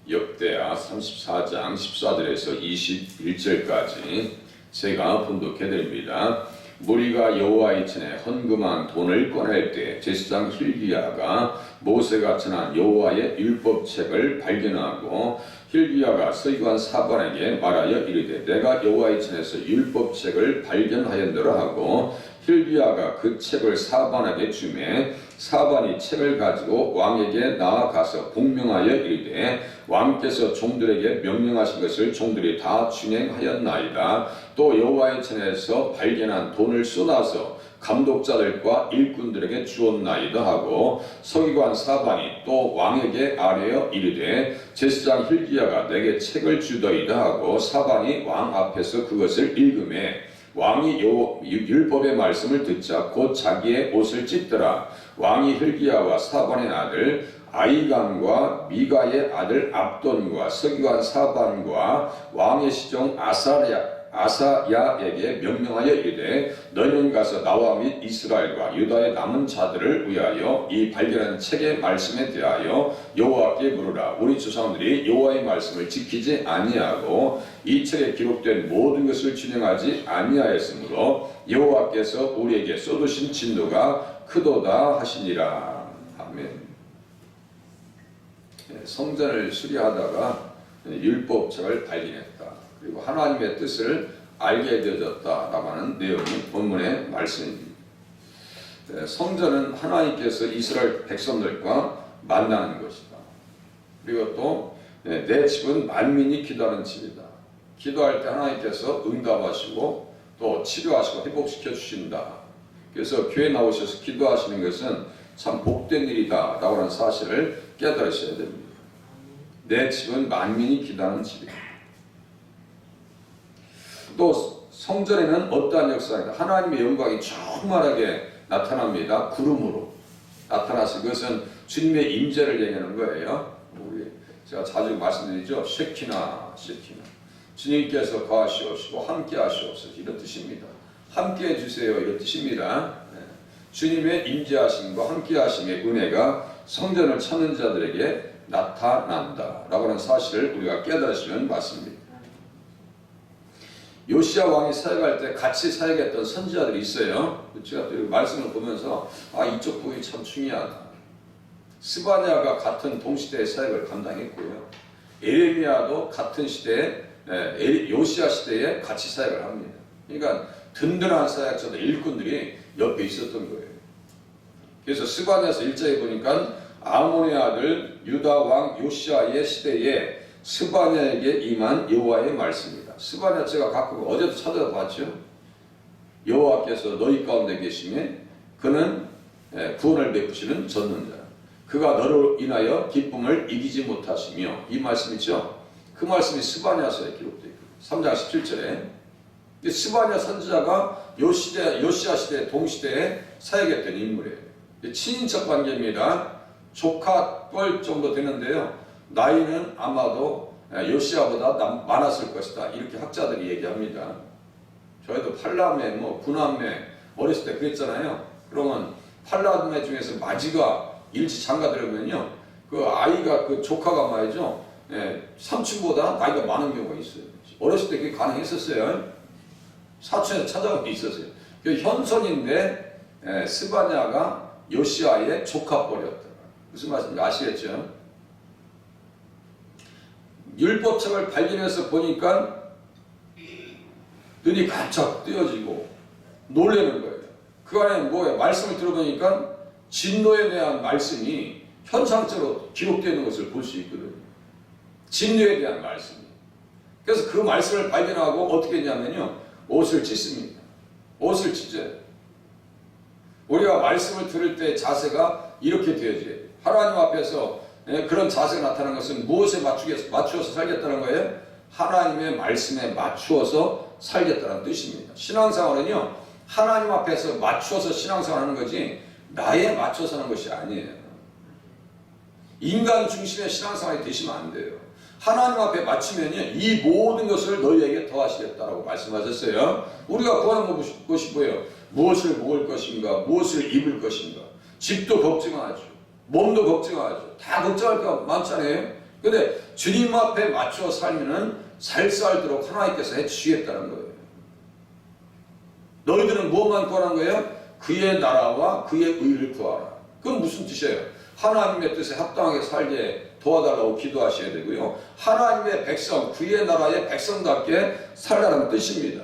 역대하 34장 14절에서 21절까지 제가 분독해드립니다. 무리가 여호와의 전에 헌금한 돈을 꺼낼 때 제사장 hil기야가 모세가 전한 여호와의 율법책을 발견하고 hil기야가 서기관 사반에게 말하여 이르되 내가 여호와의 전에서 율법책을 발견하였노라 하고 hil기야가 그 책을 사반에게 주매 사반이 책을 가지고 왕에게 나아가서 복명하여 이르되 왕께서 종들에게 명령하신 것을 종들이 다 준행하였나이다. 또 여호와의 전에서 발견한 돈을 쏟아서 감독자들과 일꾼들에게 주었나이다 하고 서기관 사반이 또 왕에게 아뢰어 이르되 제사장 hil기야가 내게 책을 주더이다 하고 사반이 왕 앞에서 그것을 읽음에 왕이 율법의 말씀을 듣자 곧 자기의 옷을 찢더라. 왕이 hil기야와 사반의 아들 아이감과 미가의 아들 압돈과 서기관 사반과 왕의 시종 아사야에게 명령하여 이르되 너희는 가서 나와 및 이스라엘과 유다의 남은 자들을 위하여 이 발견한 책의 말씀에 대하여 여호와께 물으라. 우리 조상들이 여호와의 말씀을 지키지 아니하고 이 책에 기록된 모든 것을 준행하지 아니하였으므로 여호와께서 우리에게 쏟으신 진노가 크도다 하시니라. 아멘. 성전을 수리하다가 율법책을 발견했다. 그리고 하나님의 뜻을 알게 되어졌다라고 하는 내용이 본문의 말씀입니다. 성전은 하나님께서 이스라엘 백성들과 만나는 것이다. 그리고 또 내 집은 만민이 기도하는 집이다. 기도할 때 하나님께서 응답하시고 또 치료하시고 회복시켜 주신다. 그래서 교회 나오셔서 기도하시는 것은 참 복된 일이다 라고 하는 사실을 깨달으셔야 됩니다. 내 집은 만민이 기도하는 집이다. 또 성전에는 어떠한 역사입니다. 하나님의 영광이 충만하게 나타납니다. 구름으로 나타나서 그것은 주님의 임재를 얘기하는 거예요. 제가 자주 말씀드리죠. 쉐키나 주님께서 거하시옵시고 함께 하시옵소서 이런 뜻입니다. 함께 해주세요 이런 뜻입니다. 주님의 임재하심과 함께 하심의 은혜가 성전을 찾는 자들에게 나타난다 라고 하는 사실을 우리가 깨달으시면 맞습니다. 요시야 왕이 사역할 때 같이 사역했던 선지자들이 있어요. 제가 또 말씀을 보면서 이쪽 부분이 참 중요하다. 스바냐가 같은 동시대의 사역을 감당했고요. 에레미야도 같은 시대에 요시야 시대에 같이 사역을 합니다. 그러니까 든든한 사역자들 일꾼들이 옆에 있었던 거예요. 그래서 스바냐서 1장에 보니까 아몬의 아들 유다 왕 요시야의 시대에 스바냐에게 임한 여호와의 말씀입니다. 스바냐 제가 가끔 어제도 찾아봤죠. 여호와께서 너희 가운데 계시매 그는 구원을 베푸시는 전능자. 그가 너로 인하여 기쁨을 이기지 못하시며 이 말씀이죠. 그 말씀이 스바냐서에 기록되어 있고 3장 17절에 스바냐 선지자가 요시야 시대 동시대에 사역했던 인물이에요. 친인척 관계입니다. 조카뻘 정도 되는데요. 나이는 아마도 요시야보다 많았을 것이다. 이렇게 학자들이 얘기합니다. 저희도 8남매, 9남매 어렸을 때 그랬잖아요. 그러면 8남매 중에서 마지가 일찍 장가 들으면요. 그 아이가 그 조카가 말이죠. 삼촌보다 나이가 많은 경우가 있어요. 어렸을 때 그게 가능했었어요. 사촌에서 찾아온 게 있었어요. 그 현손인데 스바냐가 요시야의 조카뻘이었다. 무슨 말씀인지 아시겠죠? 율법책을 발견해서 보니까 눈이 깜짝 뜨여지고 놀라는 거예요. 그 안에 뭐예요? 말씀을 들어보니까 진노에 대한 말씀이 현상적으로 기록되는 것을 볼 수 있거든요. 진노에 대한 말씀이. 그래서 그 말씀을 발견하고 어떻게 했냐면요. 옷을 찢습니다. 옷을 찢어요. 우리가 말씀을 들을 때 자세가 이렇게 되어져요. 하나님 앞에서 그런 자세가 나타나는 것은 무엇에 맞추어서 살겠다는 거예요? 하나님의 말씀에 맞추어서 살겠다는 뜻입니다. 신앙생활은요. 하나님 앞에서 맞추어서 신앙생활하는 거지 나에 맞춰서 하는 것이 아니에요. 인간 중심의 신앙생활이 되시면 안 돼요. 하나님 앞에 맞추면요. 이 모든 것을 너희에게 더하시겠다라고 말씀하셨어요. 우리가 구하는 것이 뭐예요? 무엇을 먹을 것인가? 무엇을 입을 것인가? 집도 걱정하죠. 몸도 걱정하죠. 다 걱정할 거 많잖아요. 근데 주님 앞에 맞춰 살면은 잘 살도록 하나님께서 해주시겠다는 거예요. 너희들은 무엇만 구하는 거예요? 그의 나라와 그의 의를 구하라. 그건 무슨 뜻이에요? 하나님의 뜻에 합당하게 살게 도와달라고 기도하셔야 되고요. 하나님의 백성, 그의 나라의 백성답게 살라는 뜻입니다.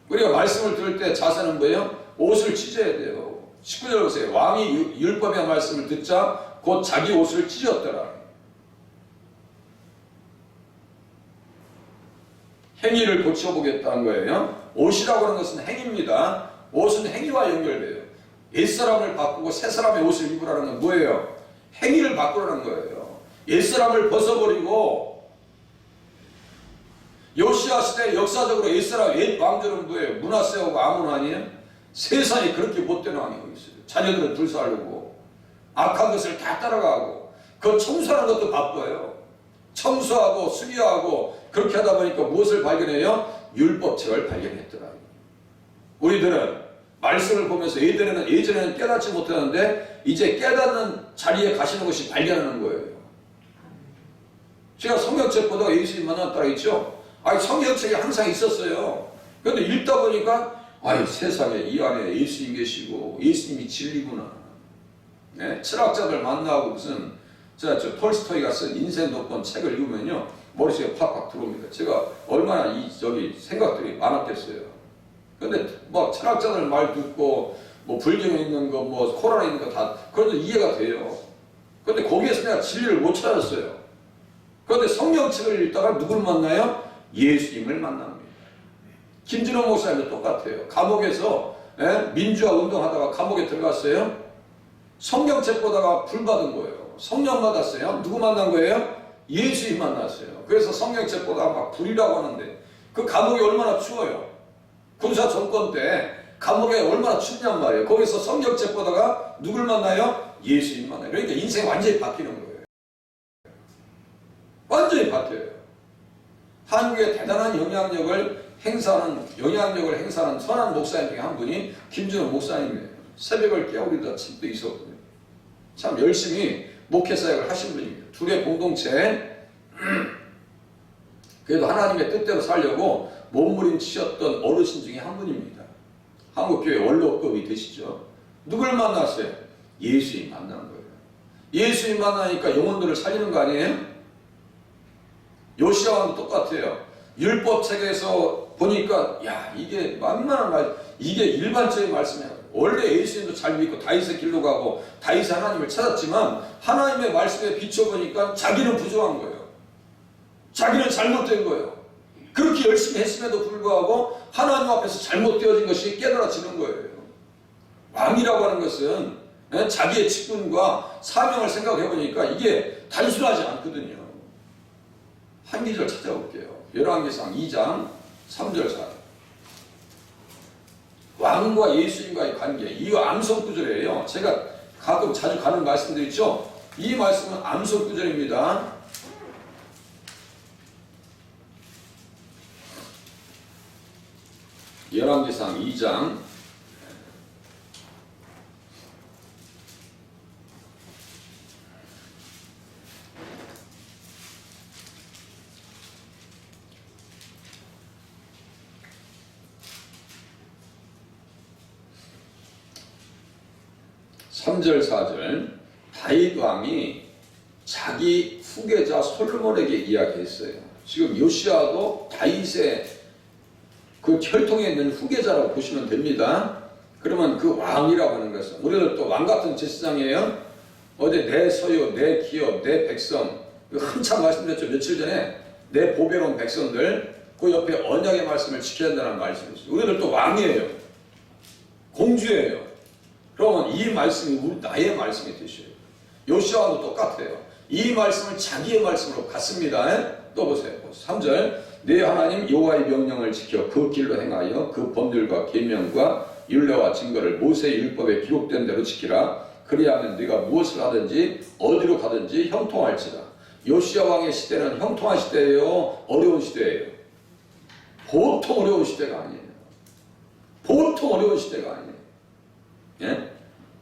우리가 말씀을 들을 때 자세는 뭐예요? 옷을 찢어야 돼요. 19절 보세요. 왕이 율법의 말씀을 듣자 곧 자기 옷을 찢었더라. 행위를 고쳐보겠다는 거예요. 옷이라고 하는 것은 행위입니다. 옷은 행위와 연결돼요. 옛사람을 바꾸고 새사람의 옷을 입으라는 건 뭐예요? 행위를 바꾸라는 거예요. 옛사람을 벗어버리고, 요시야 시대 역사적으로 옛사람, 옛 왕들은 뭐예요? 므낫세하고 아몬 아니에요? 세상에 그렇게 못된 왕이 있어요. 자녀들은 불살르고 악한 것을 다 따라가고 그 청소하는 것도 바빠요. 청소하고 수리하고 그렇게 하다 보니까 무엇을 발견해요? 율법책을 발견했더라. 우리들은 말씀을 보면서 예전에는 깨닫지 못했는데 이제 깨닫는 자리에 가시는 것이 발견하는 거예요. 제가 성경책 보다가 예수님 만났다고 했죠. 성경책이 항상 있었어요. 그런데 읽다 보니까 세상에 이 안에 예수님 계시고 예수님이 진리구나. 네, 철학자들 만나고 무슨 저 톨스토이가 쓴 인생 독본 책을 읽으면요 머릿속에 팍팍 들어옵니다. 제가 얼마나 생각들이 많았겠어요. 근데 막 철학자들 말 듣고 뭐 불경에 있는 거 뭐 코란에 있는 거 다 그래도 이해가 돼요. 근데 거기에서 내가 진리를 못 찾았어요. 그런데 성경책을 읽다가 누굴 만나요? 예수님을 만납니다. 김진호 목사님도 똑같아요. 감옥에서 민주화 운동하다가 감옥에 들어갔어요. 성경책 보다가 불 받은 거예요. 성령 받았어요. 누구 만난 거예요? 예수님 만났어요. 그래서 성경책 보다가 막 불이라고 하는데 그 감옥이 얼마나 추워요. 군사 정권 때 감옥에 얼마나 춥냔 말이에요. 거기서 성경책 보다가 누굴 만나요? 예수님 만나요. 그러니까 인생이 완전히 바뀌는 거예요. 완전히 바뀌어요. 한국에 대단한 영향력을 행사하는 선한 목사님 중에 한 분이 김준호 목사님이에요. 새벽을 깨우리다 집도 있었거든요. 참 열심히 목회사역을 하신 분입니다. 둘의 공동체 그래도 하나님의 뜻대로 살려고 몸부림치셨던 어르신 중에 한 분입니다. 한국교회 원로급이 되시죠. 누굴 만났어요? 예수님 만난 거예요. 예수님 만나니까 영혼들을 살리는 거 아니에요? 요시야 왕도 똑같아요. 율법책에서 보니까 이게 만만한 말, 이게 일반적인 말씀이야. 원래 예수님도 잘 믿고 다윗의 길로 가고 다윗의 하나님을 찾았지만 하나님의 말씀에 비춰보니까 자기는 부족한 거예요. 자기는 잘못된 거예요. 그렇게 열심히 했음에도 불구하고 하나님 앞에서 잘못되어진 것이 깨달아지는 거예요. 왕이라고 하는 것은 자기의 직분과 사명을 생각해보니까 이게 단순하지 않거든요. 한 기절 찾아볼게요. 열왕기상 2장 3절 4절. 왕과 예수님과의 관계, 이 암송 구절이에요. 제가 가끔 자주 가는 말씀들 있죠. 이 말씀은 암송 구절입니다. 열왕기상 2장 3절 4절. 다윗 왕이 자기 후계자 솔로몬에게 이야기했어요. 지금 요시야도 다윗의 그 혈통에 있는 후계자라고 보시면 됩니다. 그러면 그 왕이라고 하는 것은 우리는 또 왕 같은 제사장이에요. 어제 내 소유, 내 기업, 내 백성, 한참 말씀드렸죠. 며칠 전에 내 보배로운 백성들, 그 옆에 언약의 말씀을 지켜야 한다는 말씀이었어요. 우리는 또 왕이에요. 공주예요. 그러면 이 말씀이 나의 말씀이 되셔요. 요시야와도 똑같아요. 이 말씀을 자기의 말씀으로 갖습니다. 또 보세요. 3절. 내 하나님 여호와의 명령을 지켜 그 길로 행하여 그 법률과 계명과 율례와 증거를 모세의 율법에 기록된 대로 지키라. 그리하면 네가 무엇을 하든지 어디로 가든지 형통할지라. 요시야 왕의 시대는 형통한 시대예요? 어려운 시대예요? 보통 어려운 시대가 아니에요. 보통 어려운 시대가 아니에요. 예?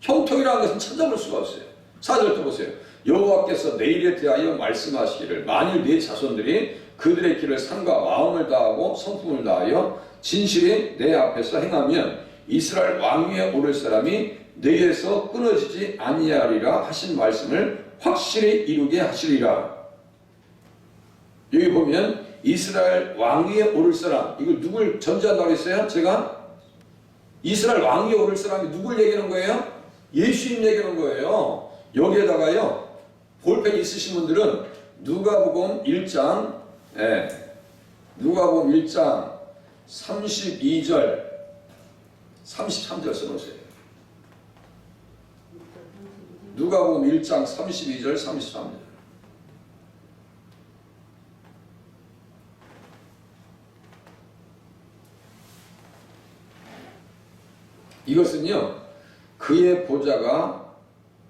형통이라는 것은 찾아볼 수가 없어요. 4절 또 보세요. 여호와께서 내 일에 대하여 말씀하시기를 만일 네 자손들이 그들의 길을 삼가 마음을 다하고 성품을 다하여 진실히 내 앞에서 행하면 이스라엘 왕위에 오를 사람이 너희에서 끊어지지 아니하리라 하신 말씀을 확실히 이루게 하시리라. 여기 보면 이스라엘 왕위에 오를 사람, 이걸 누굴 전제한다고 했어요? 제가 이스라엘 왕위에 오를 사람이 누굴 얘기하는 거예요? 예수님 얘기하는 거예요. 여기에다가요, 볼펜 있으신 분들은 누가복음 1장, 누가복음 1장 32절, 33절 써놓으세요. 누가복음 1장 32절, 33절. 이것은요, 그의 보좌가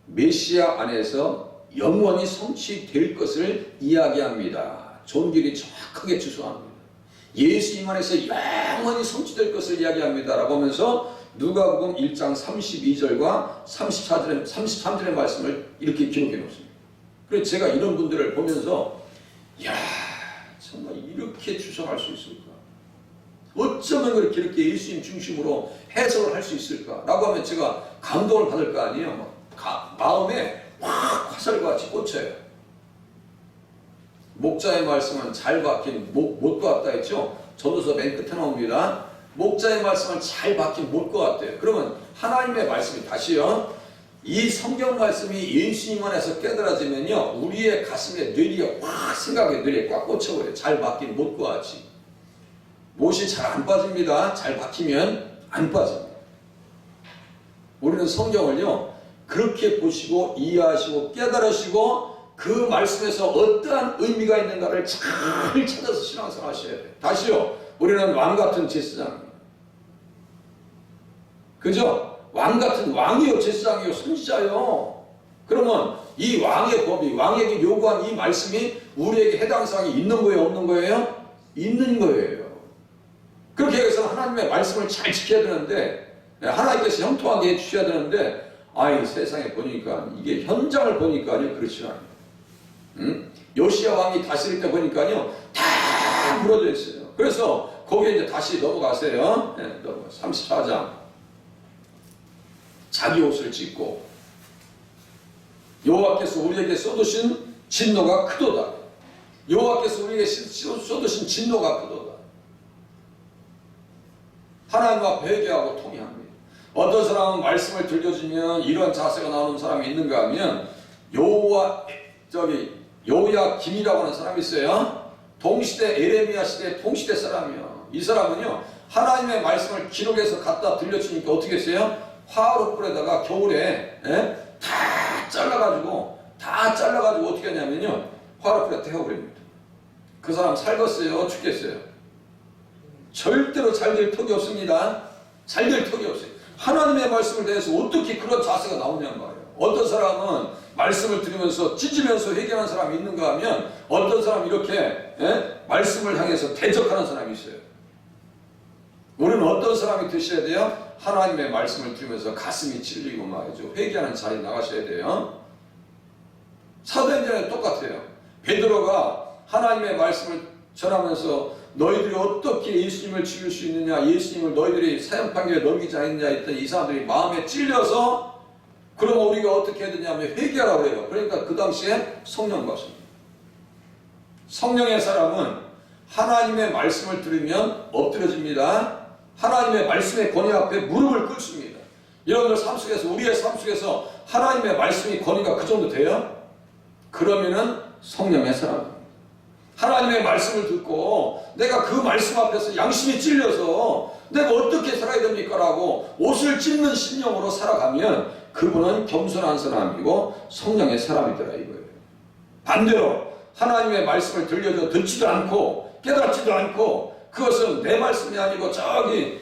메시아 안에서 영원히 성취될 것을 이야기합니다. 존 길이 정확하게 주소합니다. 예수님 안에서 영원히 성취될 것을 이야기합니다 라고 하면서 누가복음 1장 32절과 33절의 말씀을 이렇게 기록해 놓습니다. 그래서 제가 이런 분들을 보면서 야, 정말 이렇게 주장할 수 있을까? 어쩌면 그렇게 이렇게 예수님 중심으로 해석을 할 수 있을까? 라고 하면 제가 감동을 받을 거 아니에요. 마음에 확 화살같이 꽂혀요. 목자의 말씀은 잘 박힌 못과 같다 했죠? 전도서 맨 끝에 나옵니다. 목자의 말씀은 잘 박힌 못과 같대요. 그러면 하나님의 말씀이 다시요, 이 성경 말씀이 예수님 안에서 깨달아지면요, 우리의 가슴에 뇌리에 확 생각의 뇌리에 꽉 꽂혀버려요. 잘 박힌 못과 같이. 못이 잘 안 빠집니다. 잘 박히면 안 빠집니다. 우리는 성경을요, 그렇게 보시고 이해하시고 깨달으시고 그 말씀에서 어떠한 의미가 있는가를 잘 찾아서 신앙생활 하셔야 돼요. 다시요, 우리는 왕같은 제사장입니다. 그죠? 왕같은 왕이요, 제사장이요, 선지자요. 그러면 이 왕의 법이, 왕에게 요구한 이 말씀이 우리에게 해당 사항이 있는 거예요, 없는 거예요? 있는 거예요. 그렇게 해서 하나님의 말씀을 잘 지켜야 되는데, 하나님께서 형통하게 해주셔야 되는데, 아이 세상에 보니까 이게 현장을 보니까요, 그렇지 않아요. 요시야 왕이 다스릴 때 보니까요, 다 무너져 있어요. 그래서 거기에 이제 다시 넘어가세요. 34장. 자기 옷을 찢고 여호와께서 우리에게 쏟으신 진노가 크도다. 여호와께서 우리에게 쏟으신 진노가 크도다. 하나님 앞에 회개하고 통회합니다. 어떤 사람은 말씀을 들려주면 이런 자세가 나오는 사람이 있는가 하면 여호야김이라고 하는 사람이 있어요. 동시대 에레미야 시대 동시대 사람이요. 이 사람은요, 하나님의 말씀을 기록해서 갖다 들려주니까 어떻게 했어요? 화로 불에다가 겨울에 다 잘라가지고 어떻게 하냐면요, 화로 불에 태워버립니다. 그 사람 살겠어요? 죽겠어요? 절대로 잘 될 턱이 없습니다. 잘 될 턱이 없어요. 하나님의 말씀을 대해서 어떻게 그런 자세가 나오냐는 말이에요. 어떤 사람은 말씀을 들으면서 찢으면서 회개하는 사람이 있는가 하면 어떤 사람은 이렇게 말씀을 향해서 대적하는 사람이 있어요. 우리는 어떤 사람이 되셔야 돼요? 하나님의 말씀을 들으면서 가슴이 찔리고 말이죠. 회개하는 자리에 나가셔야 돼요. 사도행전에 똑같아요. 베드로가 하나님의 말씀을 전하면서 너희들이 어떻게 예수님을 죽일 수 있느냐, 예수님을 너희들이 사형판결에 넘기지 않느냐 했더니 이 사람들이 마음에 찔려서 그러면 우리가 어떻게 해야 되냐면 회개하라고 해요. 그러니까 그 당시에 성령 받습니다. 성령의 사람은 하나님의 말씀을 들으면 엎드려집니다. 하나님의 말씀의 권위 앞에 무릎을 꿇습니다. 여러분들 삶 속에서, 우리의 삶 속에서 하나님의 말씀이 권위가 그 정도 돼요? 그러면은 성령의 사람입니다. 하나님의 말씀을 듣고 내가 그 말씀 앞에서 양심이 찔려서 내가 어떻게 살아야 됩니까? 라고 옷을 찢는 심령으로 살아가면 그분은 겸손한 사람이고 성령의 사람이더라 이거예요. 반대로 하나님의 말씀을 들려줘 듣지도 않고 깨닫지도 않고 그것은 내 말씀이 아니고 저기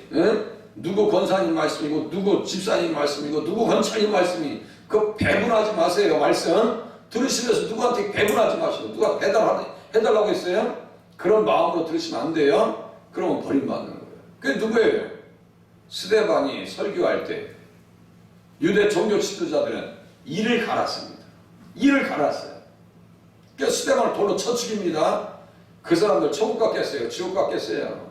누구 권사님 말씀이고 누구 집사님 말씀이고 누구 권사님 말씀이, 그 배분하지 마세요. 말씀 들으시면서 누구한테 배분하지 마시고 누가 해달라고 했어요? 그런 마음으로 들으시면 안 돼요. 그러면 버림받는 거예요. 그게 누구예요? 스데반이 설교할 때 유대 종교 지도자들은 이를 갈았습니다. 이를 갈았어요. 그래서 스데반을 돌로 쳐 죽입니다. 그 사람들 천국 갔겠어요? 지옥 갔겠어요?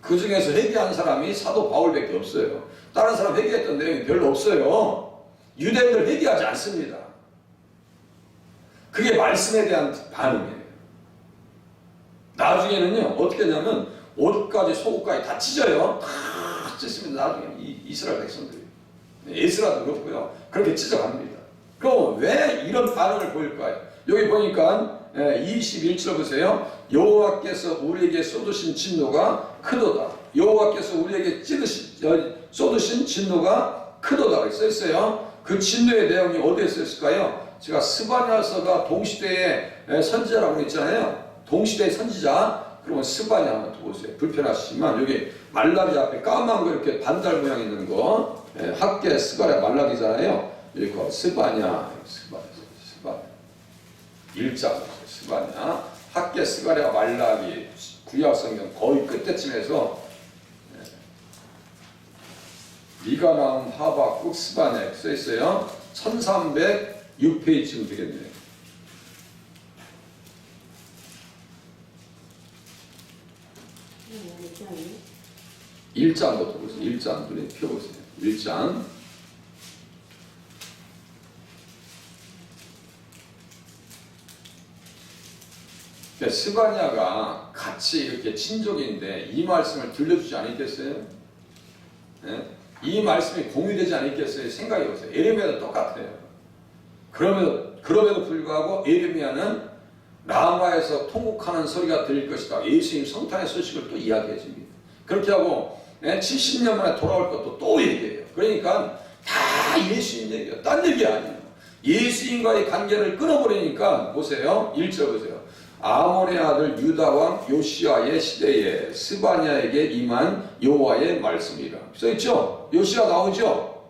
그 중에서 회개한 사람이 사도 바울밖에 없어요. 다른 사람 회개했던 내용이 별로 없어요. 유대인들 회개하지 않습니다. 그게 말씀에 대한 반응이에요. 나중에는요, 어떻게 하냐면 옷까지 속옷까지 다 찢어요. 다 찢습니다. 나중에 이스라엘 백성들이. 에스라도 그렇고요. 그렇게 찢어갑니다. 그럼 왜 이런 반응을 보일까요? 여기 보니까 21절 보세요. 여호와께서 우리에게 쏟으신 진노가 크도다. 여호와께서 우리에게 쏟으신 진노가 크도다. 이렇게 써있어요. 그 진노의 내용이 어디에 써있을까요? 제가 스바냐서가 동시대의 선지자라고 했잖아요. 동시대의 선지자. 그러면 스바냐 한번 보세요. 불편하시지만 여기 말라기 앞에 까만 거 이렇게 반달 모양 있는 거 학계 스가랴 말라기잖아요. 여기 스바냐 1장 스바냐 학계 스가랴 말라기 구약성경 거의 끝에쯤에서 미가 나온 하박국 스바냐 써있어요. 1306페이지쯤 되겠네요. 1장부터 보세요. 1장 눈에 펴보세요. 1장 스바냐가 같이 이렇게 친족인데 이 말씀을 들려주지 않았겠어요? 네? 이 말씀이 공유되지 않았겠어요? 생각해보세요. 에레미야도 똑같아요. 그럼에도 불구하고 에레미야는 라마에서 통곡하는 소리가 들릴 것이다. 예수님 성탄의 소식을 또 이야기해 줍니다. 그렇게 하고 70년 만에 돌아올 것도 또 얘기해요. 그러니까 다 예수님 얘기예요. 딴 얘기 아니에요. 예수님과의 관계를 끊어버리니까 보세요. 1절 보세요. 아몬의 아들 유다왕 요시아의 시대에 스바냐에게 임한 여호와의 말씀이라. 써있죠? 요시아 나오죠?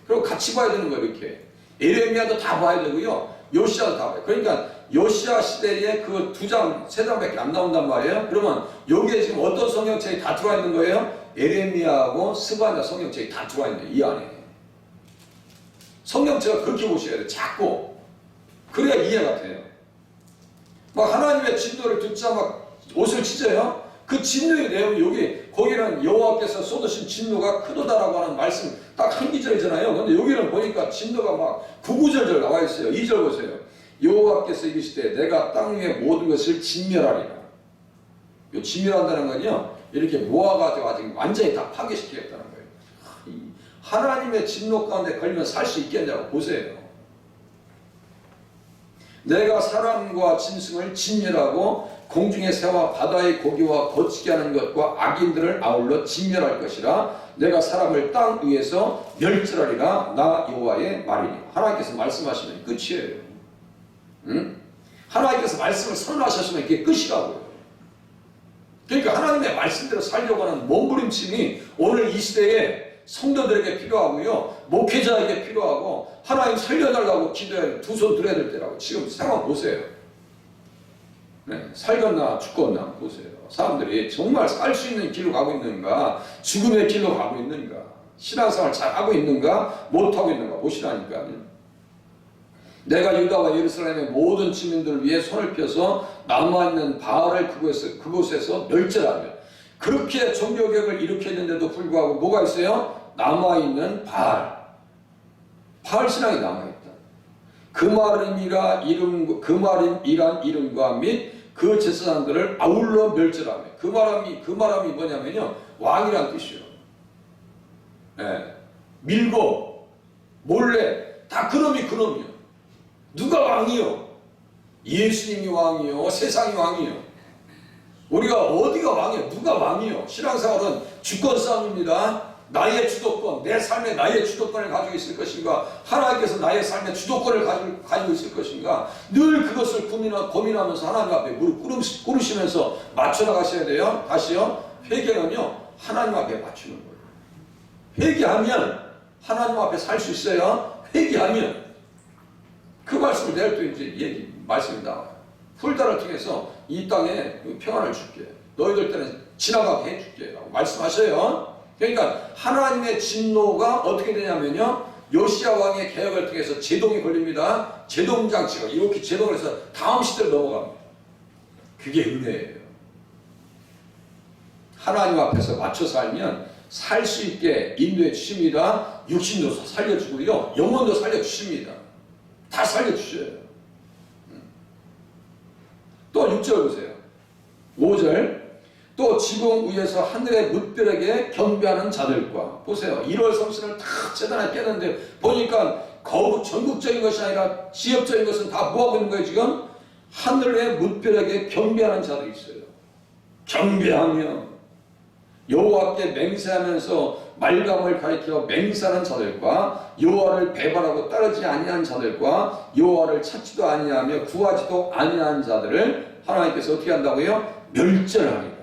그리고 같이 봐야 되는 거예요. 이렇게 에레미야도 다 봐야 되고요. 요시아도 다 봐요. 그러니까 요시아 시대에 그 2장, 3장밖에 안 나온단 말이에요. 그러면 여기에 지금 어떤 성경책이 다 들어와 있는 거예요? 에레미야하고 스바냐 성경책이 다 들어와 있는 거예요. 이 안에. 성경책을 그렇게 보셔야 돼요. 자꾸. 그래야 이해가 돼요. 막 하나님의 진노를 듣자 막 옷을 찢어요. 그 진노의 내용이 여기 거기는 여호와께서 쏟으신 진노가 크도다라고 하는 말씀 딱 한 기절이잖아요. 근데 여기는 보니까 진노가 막 구구절절 나와 있어요. 2절 보세요. 여호와께서 이르시되 내가 땅 위의 모든 것을 진멸하리라. 요 진멸한다는 건요, 이렇게 모아가지고 아직 완전히 다 파괴시키겠다는 거예요. 하나님의 진노 가운데 걸리면 살 수 있겠냐고 보세요. 내가 사람과 짐승을 진멸하고 공중의 새와 바다의 고기와 거치게 하는 것과 악인들을 아울러 진멸할 것이라. 내가 사람을 땅 위에서 멸절하리라. 나 여호와의 말이니. 하나님께서 말씀하시면 끝이에요. 응? 하나님께서 말씀을 선언하셨으면 이게 끝이라고요. 그러니까 하나님의 말씀대로 살려고 하는 몸부림침이 오늘 이 시대에 성도들에게 필요하고요, 목회자에게 필요하고, 하나님 살려달라고 기도해 두 손 들어야 될 때라고. 지금 상황 보세요. 네, 살겠나 죽겠나 보세요. 사람들이 정말 살 수 있는 길로 가고 있는가, 죽음의 길로 가고 있는가, 신앙생활 잘하고 있는가, 못하고 있는가 보시라니까요. 내가 유다와 예루살렘의 모든 주민들을 위해 손을 펴서 남아있는 바알을 그곳에서 멸절하며, 그렇게 종교개혁을 일으켰는데도 불구하고 뭐가 있어요? 남아있는 바알 신앙이 남아있다. 그 말이란 이름과 및 그 제사장들을 아울러 멸절하며. 그 말함이 뭐냐면요, 왕이란 뜻이요. 네. 밀고 몰래 다 그놈이요. 누가 왕이요? 예수님이 왕이요? 세상이 왕이요? 우리가 어디가 왕이요? 누가 왕이요? 신앙생활은 주권 싸움입니다. 나의 주도권, 내 삶의 나의 주도권을 가지고 있을 것인가, 하나님께서 나의 삶의 주도권을 가지고 있을 것인가, 늘 그것을 고민하면서 하나님 앞에 무릎 꿇으시면서 맞춰나가셔야 돼요. 다시요, 회개는요, 하나님 앞에 맞추는 거예요. 회개하면 하나님 앞에 살 수 있어요. 회개하면. 그 말씀을 내일 또 이제 말씀이 나와요. 풀다를 통해서 이 땅에 평안을 줄게, 너희들 때는 지나가게 해줄게 라고 말씀하셔요. 그러니까 하나님의 진노가 어떻게 되냐면요, 요시야 왕의 개혁을 통해서 제동이 걸립니다. 제동 장치가 이렇게 제동을 해서 다음 시대로 넘어갑니다. 그게 은혜예요. 하나님 앞에서 맞춰 살면 살 수 있게 인도해 주십니다. 육신도 살려주고요. 영혼도 살려주십니다. 다 살려주셔요. 또 6절 보세요. 5절 또 지붕 위에서 하늘의 뭇별에게 경배하는 자들과 보세요. 1월 성신을 다 재단에 깨는데 보니까 거룩 전국적인 것이 아니라 지역적인 것은 다 뭐하고 있는 거예요 지금? 하늘의 뭇별에게 경배하는 자들이 있어요. 경배하며 여호와께 맹세하면서 말감을 가리켜 맹세하는 자들과 여호와를 배반하고 따르지 아니한 자들과 여호와를 찾지도 아니하며 구하지도 아니한 자들을 하나님께서 어떻게 한다고요? 멸절하리라.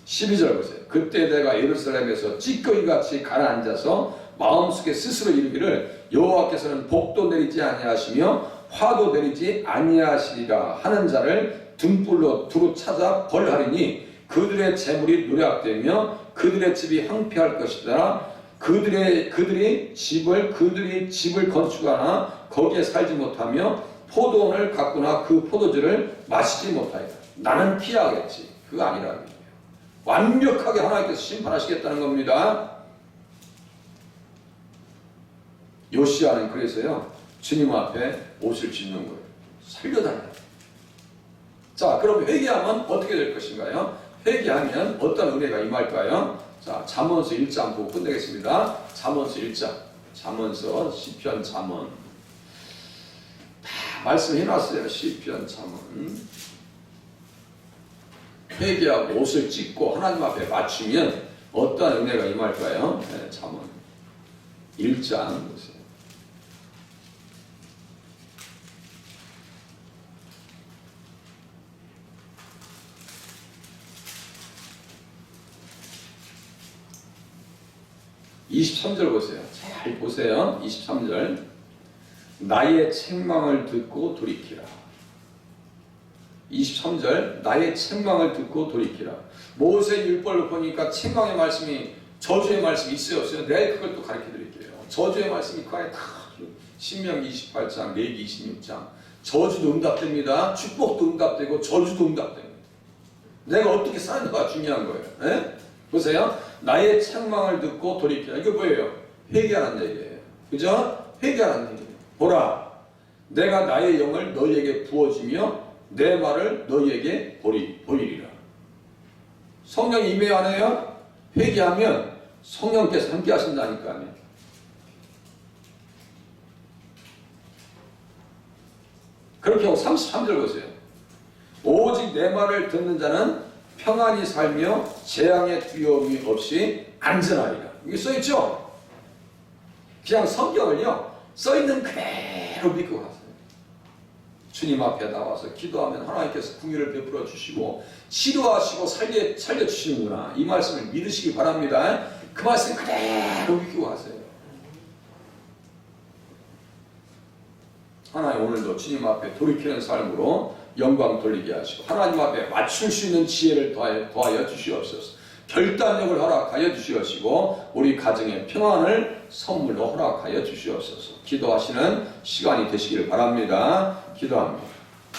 12절 보세요. 그때 내가 예루살렘에서 찌꺼기같이 가라앉아서 마음속에 스스로 이르기를 여호와께서는 복도 내리지 아니하시며 화도 내리지 아니하시리라 하는 자를 등불로 두루 찾아 벌하리니 그들의 재물이 누락되며 그들의 집이 황폐할 것이다. 그들이 집을 건축하나 거기에 살지 못하며 포도원을 가꾸나 그 포도주를 마시지 못하리라. 나는 피하겠지. 그거 아니라 완벽하게 하나님께서 심판하시겠다는 겁니다. 요시야는 그래서요 주님 앞에 옷을 짓는 거예요. 살려달라. 자, 그럼 회개하면 어떻게 될 것인가요? 회개하면 어떤 은혜가 임할까요? 자, 잠언서 1장 보고 끝내겠습니다. 잠언서 1장, 잠언서, 시편, 잠언 다 말씀해놨어요. 시편, 잠언. 회개하고 옷을 찢고 하나님 앞에 맞추면 어떤 은혜가 임할까요? 네, 잠언 1장 보세요. (23절) 보세요. 잘 보세요. 23절 나의 책망을 듣고 돌이키라. 23절 나의 책망을 듣고 돌이키라. 모세율법을 보니까 책망의 말씀이 저주의 말씀이 있어요 없어요? 내가 그걸 또 가르쳐 드릴게요. 저주의 말씀이 그 안에 다 신명기 28장, 레위기 26장 저주도 응답됩니다. 축복도 응답되고 저주도 응답됩니다. 내가 어떻게 사느냐가 중요한 거예요. 네? 보세요. 나의 책망을 듣고 돌이키라. 이게 뭐예요? 회개하는 얘기예요. 그죠? 회개하는 얘기예요. 보라 내가 나의 영을 너희에게 부어주며 내 말을 너희에게 보이리라. 성령이 임해 안 해요? 회개하면 성령께서 함께 하신다니까요. 그렇게 하고 33절 보세요. 오직 내 말을 듣는 자는 평안히 살며 재앙의 두려움이 없이 안전하리라. 이게 써있죠? 그냥 성경을요 써있는 그대로 믿고 가세요. 주님 앞에 나와서 기도하면 하나님께서 긍휼을 베풀어 주시고 치료하시고 살려주시는구나. 이 말씀을 믿으시기 바랍니다. 그 말씀 그대로 믿고 가세요. 하나님 오늘도 주님 앞에 돌이키는 삶으로 영광 돌리게 하시고 하나님 앞에 맞출 수 있는 지혜를 더하여 주시옵소서. 결단력을 허락하여 주시옵시고 우리 가정의 평안을 선물로 허락하여 주시옵소서. 기도하시는 시간이 되시길 바랍니다. 기도합니다.